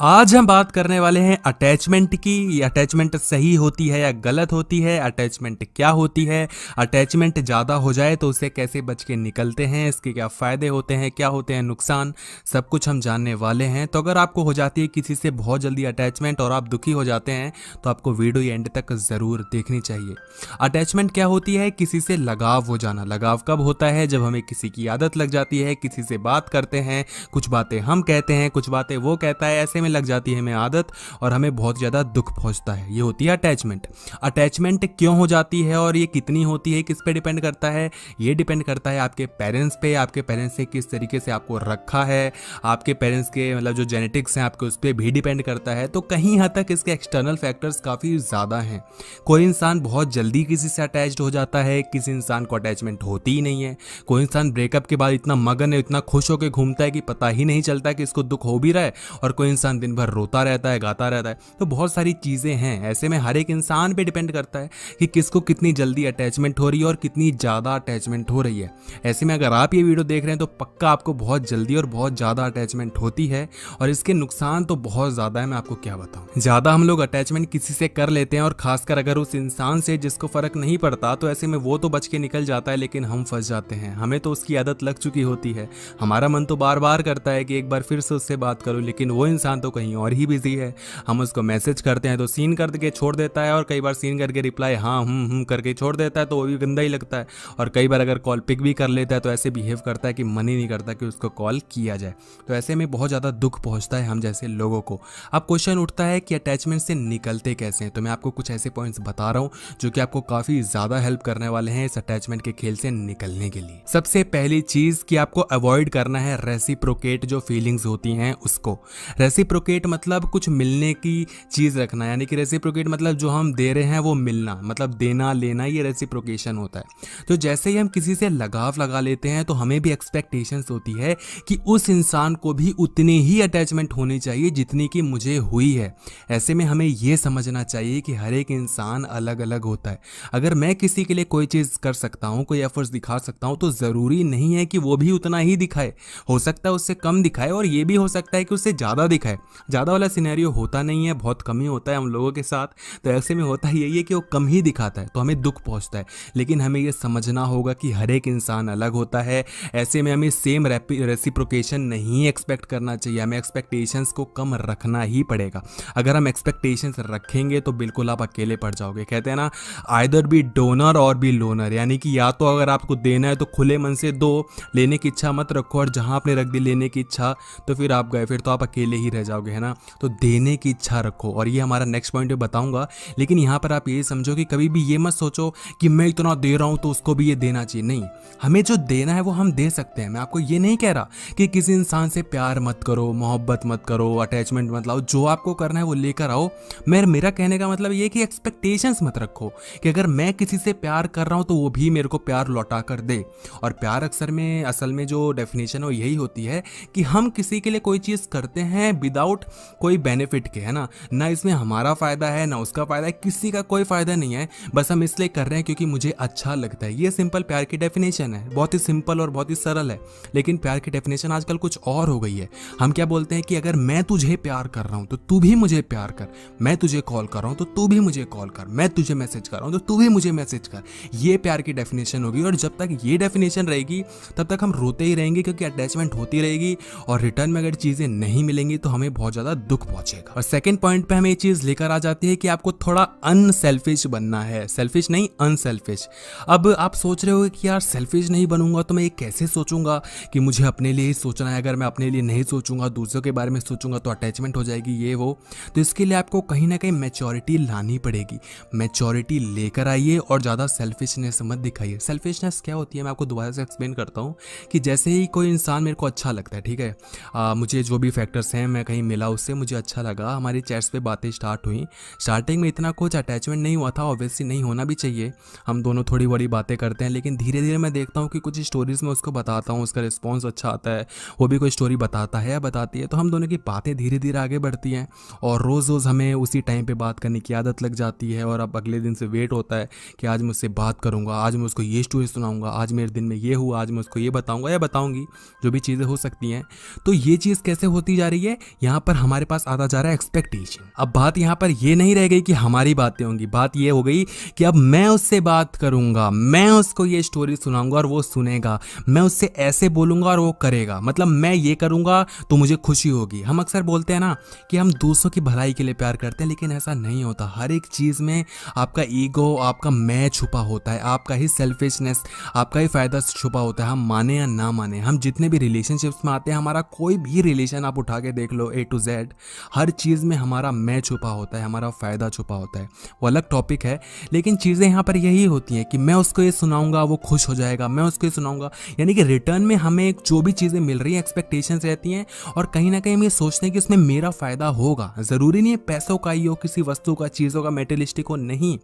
आज हम बात करने वाले हैं अटैचमेंट की। ये अटैचमेंट सही होती है या गलत होती है, अटैचमेंट क्या होती है, अटैचमेंट ज़्यादा हो जाए तो उससे कैसे बच के निकलते हैं, इसके क्या फ़ायदे होते हैं, क्या होते हैं नुकसान, सब कुछ हम जानने वाले हैं। तो अगर आपको हो जाती है किसी से बहुत जल्दी अटैचमेंट और आप दुखी हो जाते हैं तो आपको वीडियो एंड तक ज़रूर देखनी चाहिए। अटैचमेंट क्या होती है? किसी से लगाव हो जाना। लगाव कब होता है? जब हमें किसी की आदत लग जाती है, किसी से बात करते हैं, कुछ बातें हम कहते हैं, कुछ बातें वो कहता है, ऐसे में लग जाती है हमें आदत और हमें बहुत ज़्यादा दुख पहुंचता है। ये होती है अटैचमेंट। अटैचमेंट क्यों हो जाती है और ये कितनी होती है, किस पे डिपेंड करता है? ये डिपेंड करता है आपके पेरेंट्स पे। आपके पेरेंट्स ने किस तरीके से आपको रखा है, आपके पेरेंट्स के मतलब जो जेनेटिक्स हैं आपके, उस पर भी डिपेंड करता है। तो कहीं हद तक इसके एक्सटर्नल फैक्टर्स काफ़ी ज़्यादा हैं। कोई इंसान बहुत जल्दी किसी से अटैच्ड हो जाता है, किसी इंसान को अटैचमेंट होती ही नहीं है। कोई इंसान ब्रेकअप के बाद इतना मगन है, इतना खुश होकर घूमता है कि पता ही नहीं चलता कि इसको दुख हो भी रहा है, और कोई इंसान दिन भर रोता रहता है, गाता रहता है। तो बहुत सारी चीज़ें हैं। ऐसे में हर एक इंसान पे डिपेंड करता है कि किसको कितनी जल्दी अटैचमेंट हो रही है और कितनी ज़्यादा अटैचमेंट हो रही है। ऐसे में अगर आप ये वीडियो देख रहे हैं तो पक्का आपको बहुत जल्दी और बहुत ज़्यादा अटैचमेंट होती है, और इसके नुकसान तो बहुत ज़्यादा है। मैं आपको क्या बताऊँ, ज़्यादा हम लोग अटैचमेंट किसी से कर लेते हैं, और खासकर अगर उस इंसान से जिसको फ़र्क नहीं पड़ता, तो ऐसे में वो तो बच के निकल जाता है, लेकिन हम फंस जाते हैं। हमें तो उसकी आदत लग चुकी होती है। हमारा मन तो बार बार करता है कि एक बार फिर से उससे बात करूं, लेकिन वो इंसान तो कहीं और ही बिजी है। हम उसको मैसेज करते हैं तो सीन करके छोड़ देता है, और कई बार सीन करके रिप्लाई हाँ करके छोड़ देता है, तो वो भी गंदा ही लगता है। और कई बार अगर कॉल पिक भी कर लेता है तो ऐसे बिहेव करता है कि मन ही नहीं करता कि उसको कॉल किया जाए। तो ऐसे में बहुत ज़्यादा दुख पहुँचता है हम जैसे लोगों को। अब क्वेश्चन उठता है कि अटैचमेंट से निकलते कैसे हैं। तो मैं आपको कुछ ऐसे पॉइंट्स बता रहा हूँ जो कि आपको काफ़ी ज़्यादा हेल्प करने वाले हैं इस अटैचमेंट के खेल से निकलने के लिए। सबसे पहली चीज़ कि आपको अवॉइड करना है रेसिप्रोकेट जो फीलिंग्स होती हैं उसको। रेसिप्रोकेट मतलब कुछ मिलने की चीज़ रखना, यानी कि रेसिप्रोकेट मतलब जो हम दे रहे हैं वो मिलना, मतलब देना लेना, ये रेसिप्रोकेशन होता है। तो जैसे ही हम किसी से लगाव लगा लेते हैं तो हमें भी एक्सपेक्टेशंस होती है कि उस इंसान को भी उतनी ही अटैचमेंट होनी चाहिए जितनी कि मुझे हुई है। ऐसे में हमें ये समझना चाहिए कि हर एक इंसान अलग अलग होता है। अगर मैं किसी के लिए कोई चीज़ कर सकता हूँ, कोई एफर्ट्स दिखा सकता हूँ, तो ज़रूरी नहीं है कि वो भी उतना ही दिखाए। हो सकता है उससे कम दिखाए, और ये भी हो सकता है कि उससे ज़्यादा दिखाए। ज़्यादा वाला सिनेरियो होता नहीं है, बहुत कम ही होता है हम लोगों के साथ। तो ऐसे में होता ही यही है कि वो कम ही दिखाता है, तो हमें दुख पहुंचता है। लेकिन हमें ये समझना होगा कि हर एक इंसान अलग होता है। ऐसे में हमें सेम रेसिप्रोकेशन नहीं एक्सपेक्ट करना चाहिए, हमें एक्सपेक्टेशंस को कम रखना ही पड़ेगा। अगर हम एक्सपेक्टेशंस रखेंगे तो बिल्कुल आप अकेले पड़ जाओगे। कहते हैं ना, आइदर बी डोनर और बी लोनर, यानी कि या तो अगर आपको देना है तो खुले मन से दो, लेने की इच्छा मत रखो, और जहां आपने रख दी लेने की इच्छा तो फिर आप गए, फिर तो आप अकेले ही रह जाओगे, है ना। तो देने की इच्छा रखो, और ये हमारा नेक्स्ट पॉइंट बताऊंगा। लेकिन यहाँ पर आप ये समझो कि कभी भी ये मत सोचो कि मैं इतना दे रहा हूँ तो उसको भी ये देना चाहिए। नहीं, हमें जो देना है वो हम दे सकते हैं। मैं आपको ये नहीं कह रहा कि किसी इंसान से प्यार मत करो, मोहब्बत मत करो, अटैचमेंट मत लाओ। जो आपको करना है वो लेकर आओ। मेरा कहने का मतलब ये कि एक्सपेक्टेशंस मत रखो कि अगर मैं किसी से प्यार कर रहा हूँ तो वो भी मेरे को प्यार लौटा कर दे। और प्यार असल में जो डेफिनेशन है वो यही होती है कि हम किसी के लिए कोई चीज़ करते हैं विदाउट कोई बेनिफिट के, है ना इसमें हमारा फ़ायदा है ना उसका फ़ायदा है, किसी का कोई फ़ायदा नहीं है, बस हम इसलिए कर रहे हैं क्योंकि मुझे अच्छा लगता है। ये सिंपल प्यार की डेफिनेशन है, बहुत ही सिंपल और बहुत ही सरल है। लेकिन प्यार की डेफिनेशन आजकल कुछ और हो गई है। हम क्या बोलते हैं कि अगर मैं तुझे प्यार कर रहा हूँ तो तू भी मुझे प्यार कर, मैं तुझे कॉल कर रहा हूँ तो तू भी मुझे कॉल कर, मैं तुझे मैसेज कर रहा हूँ तो तू भी मुझे मैसेज कर। ये प्यार की डेफिनेशन होगी, और जब तक ये डेफिनेशन रहेगी तब तक हम रोते ही रहेंगे, क्योंकि अटैचमेंट होती रहेगी और रिटर्न में अगर चीज़ें नहीं मिलेंगी तो हमें बहुत ज़्यादा दुख पहुंचेगा। और सेकंड पॉइंट पे हमें ये चीज़ लेकर आ जाती है कि आपको थोड़ा अनसेल्फिश बनना है। सेल्फिश नहीं, अनसेल्फिश। अब आप सोच रहे हो कि यार सेल्फिश नहीं बनूंगा तो मैं ये कैसे सोचूंगा कि मुझे अपने लिए ही सोचना है। अगर मैं अपने लिए नहीं सोचूंगा, दूसरों के बारे में सोचूंगा तो अटैचमेंट हो जाएगी, ये वो। तो इसके लिए आपको कहीं ना कहीं मैच्योरिटी लानी पड़ेगी। मैच्योरिटी लेकर आइए और ज़्यादा सेल्फिशनेस मत दिखाइए। सेल्फिशनेस क्या होती है मैं आपको दोबारा से एक्सप्लेन करता हूँ कि जैसे ही कोई इंसान मेरे को अच्छा लगता है, ठीक है, मुझे जो भी फैक्टर्स हैं, मैं कहीं मिला उससे, मुझे अच्छा लगा, हमारी चैट्स पे बातें स्टार्ट हुई। स्टार्टिंग में इतना कुछ अटैचमेंट नहीं हुआ था, ऑब्वियसली नहीं होना भी चाहिए, हम दोनों थोड़ी बड़ी बातें करते हैं। लेकिन धीरे धीरे मैं देखता हूँ कि कुछ स्टोरीज़ में उसको बताता हूँ, उसका रिस्पॉन्स अच्छा आता है, वो भी कोई स्टोरी बताता है या बताती है, तो हम दोनों की बातें धीरे धीरे आगे बढ़ती हैं। और रोज़ रोज़ हमें उसी टाइम पे बात करने की आदत लग जाती है, और अब अगले दिन से वेट होता है कि आज मैं उससे बात करूँगा, आज मैं उसको ये स्टोरी सुनाऊँगा, आज मेरे दिन में ये हुआ, आज मैं उसको ये बताऊँगा या बताऊँगी, जो भी चीज़ें हो सकती हैं। तो ये चीज़ कैसे होती जा रही है, यहाँ यहाँ पर हमारे पास आता जा रहा है एक्सपेक्टेशन। अब बात यहाँ पर ये नहीं रह गई कि हमारी बातें होंगी, बात ये हो गई कि अब मैं उससे बात करूंगा, मैं उसको ये स्टोरी सुनाऊंगा और वो सुनेगा, मैं उससे ऐसे बोलूंगा और वो करेगा, मतलब मैं ये करूंगा तो मुझे खुशी होगी। हम अक्सर बोलते हैं ना कि हम दूसरों की भलाई के लिए प्यार करते हैं, लेकिन ऐसा नहीं होता। हर एक चीज़ में आपका ईगो, आपका मैं छुपा होता है, आपका ही सेल्फिशनेस, आपका ही फायदा छुपा होता है। हम माने या ना माने, हम जितने भी रिलेशनशिप्स में आते हैं, हमारा कोई भी रिलेशन आप उठा के देख लो A to Z, हर चीज़ में हमारा मैं छुपा होता है, हमारा फ़ायदा छुपा होता है। वो अलग टॉपिक है, लेकिन चीज़ें यहाँ पर यही होती हैं कि मैं उसको ये सुनाऊंगा वो खुश हो जाएगा, मैं उसको ये सुनाऊंगा, यानी कि रिटर्न में हमें जो भी चीज़ें मिल रही हैं एक्सपेक्टेशंस रहती हैं, और कहीं ना कहीं हम ये सोचते हैं कि उसमें मेरा फ़ायदा होगा। ज़रूरी नहीं है पैसों का ही हो, किसी वस्तु का, चीज़ों का, मेटेरियलिस्टिक हो, नहीं,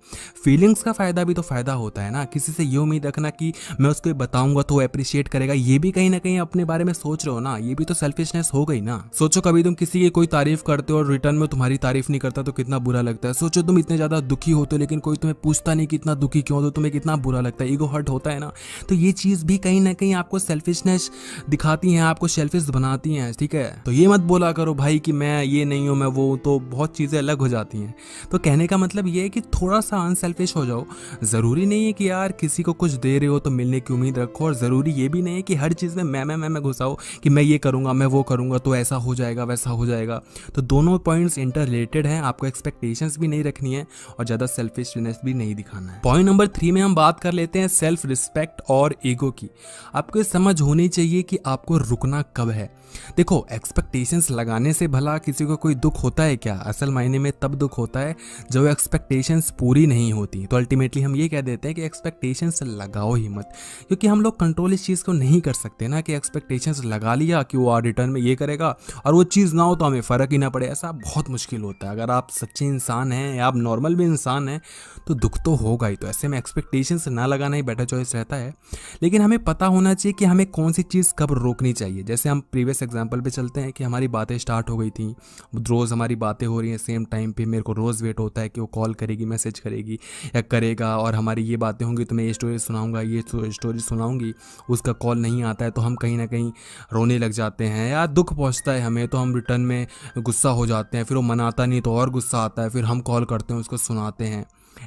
फीलिंग्स का फ़ायदा भी तो फ़ायदा होता है ना। किसी से ये उम्मीद रखना कि मैं उसको बताऊंगा तो वो अप्रिशिएट करेगा, ये भी कहीं ना कहीं अपने बारे में सोच रहे हो ना, ये भी तो सेल्फिशनेस हो गई ना। सोचो कभी तुम किसी की कोई तारीफ करते हो और रिटर्न में तुम्हारी तारीफ नहीं करता तो कितना बुरा लगता है। सोचो तुम इतने ज़्यादा दुखी होते हो लेकिन कोई तुम्हें पूछता नहीं कि इतना दुखी क्यों हो, तो तुम्हें कितना बुरा लगता है, ईगो हर्ट होता है ना। तो ये चीज़ भी कहीं ना कहीं आपको सेल्फिशनेस दिखाती हैं, आपको सेल्फिश बनाती हैं, ठीक है। तो ये मत बोला करो भाई कि मैं ये नहीं हूँ मैं वो, तो बहुत चीज़ें अलग हो जाती हैं। तो कहने का मतलब ये है कि थोड़ा सा अनसेल्फिश हो जाओ। ज़रूरी नहीं है कि यार किसी को कुछ दे रहे हो तो मिलने की उम्मीद रखो, और ज़रूरी ये भी नहीं है कि हर चीज़ में मैं घुसाओ कि मैं ये करूँगा मैं वो करूँगा तो ऐसा हो जाएगा वैसा हो जाएगा। तो दोनों पॉइंट्स इंटर रिलेटेड हैं, आपको एक्सपेक्टेशंस भी नहीं रखनी है और ज़्यादा सेल्फिशनेस भी नहीं दिखाना है। पॉइंट नंबर 3 में हम बात कर लेते हैं सेल्फ रिस्पेक्ट और ईगो की। आपको समझ होनी चाहिए कि आपको रुकना कब है। देखो, एक्सपेक्टेशंस लगाने से भला किसी को कोई दुख होता है क्या? असल मायने में तब दुख होता है जब एक्सपेक्टेशंस पूरी नहीं होती। तो अल्टीमेटली हम ये कह देते हैं कि एक्सपेक्टेशंस लगाओ ही मत, क्योंकि हम लोग कंट्रोल इस चीज़ को नहीं कर सकते ना कि एक्सपेक्टेशंस लगा लिया कि वो रिटर्न में ये करेगा और वो चीज़ ना हो तो हमें फ़र्क ही ना पड़े। ऐसा बहुत मुश्किल होता है। अगर आप सच्चे इंसान हैं या आप नॉर्मल भी इंसान हैं तो दुख तो होगा ही। तो ऐसे में एक्सपेक्टेशंस ना लगाना ही बेटर चॉइस रहता है। लेकिन हमें पता होना चाहिए कि हमें कौन सी चीज़ कब रोकनी चाहिए। जैसे हम प्रीवियस एग्जांपल पे चलते हैं कि हमारी बातें स्टार्ट हो गई थी, रोज़ हमारी बातें हो रही हैं सेम टाइम पे, मेरे को रोज़ वेट होता है कि वो कॉल करेगी, मैसेज करेगी या करेगा, और हमारी ये बातें होंगी तो मैं ये स्टोरी सुनाऊंगा, ये स्टोरी सुनाऊंगी, उसका कॉल नहीं आता है तो हम कहीं ना कहीं रोने लग जाते हैं या दुख पहुंचता है हमें तो हम रिटर्न में गुस्सा हो जाते हैं। फिर वो मनाता नहीं तो और गुस्सा आता है, फिर हम कॉल करते हैं उसको सुनाते हैं।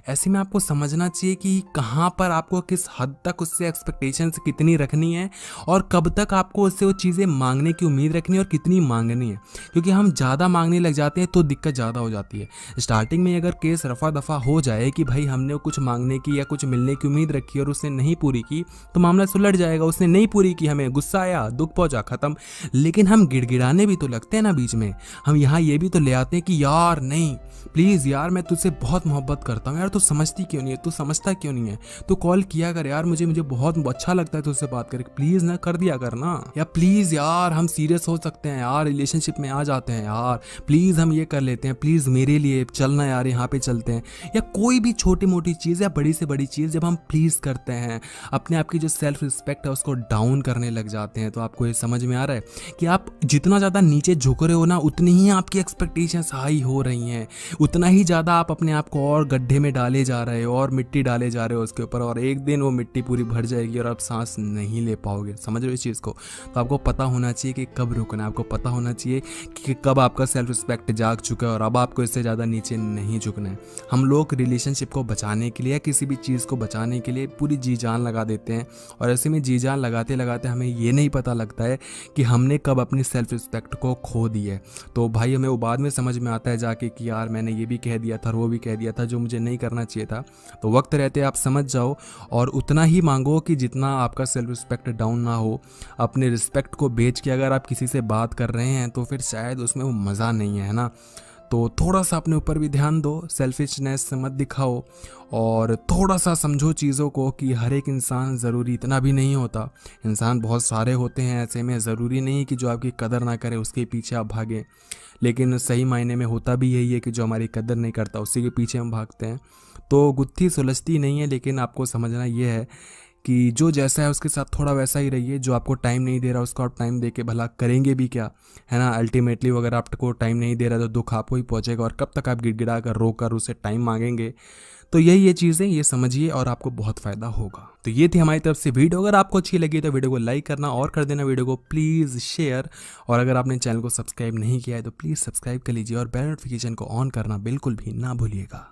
ऐसे में आपको समझना चाहिए कि कहाँ पर आपको किस हद तक उससे एक्सपेक्टेशंस कितनी रखनी है और कब तक आपको उससे वो चीज़ें मांगने की उम्मीद रखनी है और कितनी मांगनी है। क्योंकि हम ज़्यादा मांगने लग जाते हैं तो दिक्कत ज़्यादा हो जाती है। स्टार्टिंग में अगर केस रफा दफा हो जाए कि भाई हमने कुछ मांगने की या कुछ मिलने की उम्मीद रखी और उसने नहीं पूरी की तो मामला सुलझ जाएगा। उसने नहीं पूरी की, हमें गुस्सा आया, दुख पहुंचा, खत्म। लेकिन हम गिड़गिड़ाने भी तो लगते हैं ना बीच में, हम यहाँ ये भी तो ले आते हैं कि यार नहीं प्लीज़ यार मैं तुझसे बहुत मोहब्बत करता हूँ यार, तू समझती क्यों नहीं है, तू समझता क्यों नहीं है, तू कॉल किया कर यार, मुझे बहुत अच्छा लगता है तुझसे बात करके, प्लीज़ ना कर दिया कर ना, या प्लीज़ यार हम सीरियस हो सकते हैं यार, रिलेशनशिप में आ जाते हैं यार, प्लीज़ हम ये कर लेते हैं, प्लीज़ मेरे लिए चलना यार, यहाँ पे चलते हैं। या कोई भी छोटी मोटी चीज़ या बड़ी से बड़ी चीज़ जब हम प्लीज़ करते हैं, अपने आप की जो सेल्फ रिस्पेक्ट है उसको डाउन करने लग जाते हैं। तो आपको ये समझ में आ रहा है कि आप जितना ज़्यादा नीचे झुक रहे हो ना उतनी ही आपकी एक्सपेक्टेशंस हाई हो रही हैं, उतना ही ज़्यादा आप अपने आप को और गड्ढे में डाले जा रहे हो और मिट्टी डाले जा रहे हो उसके ऊपर, और एक दिन वो मिट्टी पूरी भर जाएगी और आप सांस नहीं ले पाओगे। समझ रहे हो इस चीज़ को? तो आपको पता होना चाहिए कि कब रुकना है, आपको पता होना चाहिए कि कब आपका सेल्फ रिस्पेक्ट जाग चुका है और अब आपको इससे ज़्यादा नीचे नहीं झुकना है। हम लोग रिलेशनशिप को बचाने के लिए या किसी भी चीज़ को बचाने के लिए पूरी जी जान लगा देते हैं, और ऐसे में जी जान लगाते लगाते हमें ये नहीं पता लगता है कि हमने कब अपनी सेल्फ रिस्पेक्ट को खो दी है। तो भाई हमें वो बाद में समझ में आता है जाके कि यार मैंने ये भी कह दिया था और वो भी कह दिया था जो मुझे नहीं करना चाहिए था। तो वक्त रहते आप समझ जाओ और उतना ही मांगो कि जितना आपका सेल्फ रिस्पेक्ट डाउन ना हो। अपने रिस्पेक्ट को बेच के अगर आप किसी से बात कर रहे हैं तो फिर शायद उसमें वो मज़ा नहीं है ना। तो थोड़ा सा अपने ऊपर भी ध्यान दो, सेल्फिशनेस मत दिखाओ, और थोड़ा सा समझो चीज़ों को कि हर एक इंसान ज़रूरी इतना भी नहीं होता, इंसान बहुत सारे होते हैं। ऐसे में ज़रूरी नहीं कि जो आपकी कदर ना करे उसके पीछे आप भागें, लेकिन सही मायने में होता भी यही है कि जो हमारी कदर नहीं करता उसी के पीछे हम भागते हैं। तो गुत्थी सुलझती नहीं है, लेकिन आपको समझना ये है कि जो जैसा है उसके साथ थोड़ा वैसा ही रहिए। जो आपको टाइम नहीं दे रहा उसको आप टाइम दे के भला करेंगे भी क्या, है ना। अल्टीमेटली अगर आपको टाइम नहीं दे रहा तो दुख आपको ही पहुंचेगा, और कब तक आप गिड़गिड़ा कर रो कर उसे टाइम मांगेंगे। तो यही ये चीज़ें ये समझिए और आपको बहुत फ़ायदा होगा। तो ये थी हमारी तरफ से वीडियो। अगर आपको अच्छी लगी तो वीडियो को लाइक करना और कर देना वीडियो को प्लीज़ शेयर। और अगर आपने चैनल को सब्सक्राइब नहीं किया है तो प्लीज़ सब्सक्राइब कर लीजिए और बेल नोटिफिकेशन को ऑन करना बिल्कुल भी ना भूलिएगा।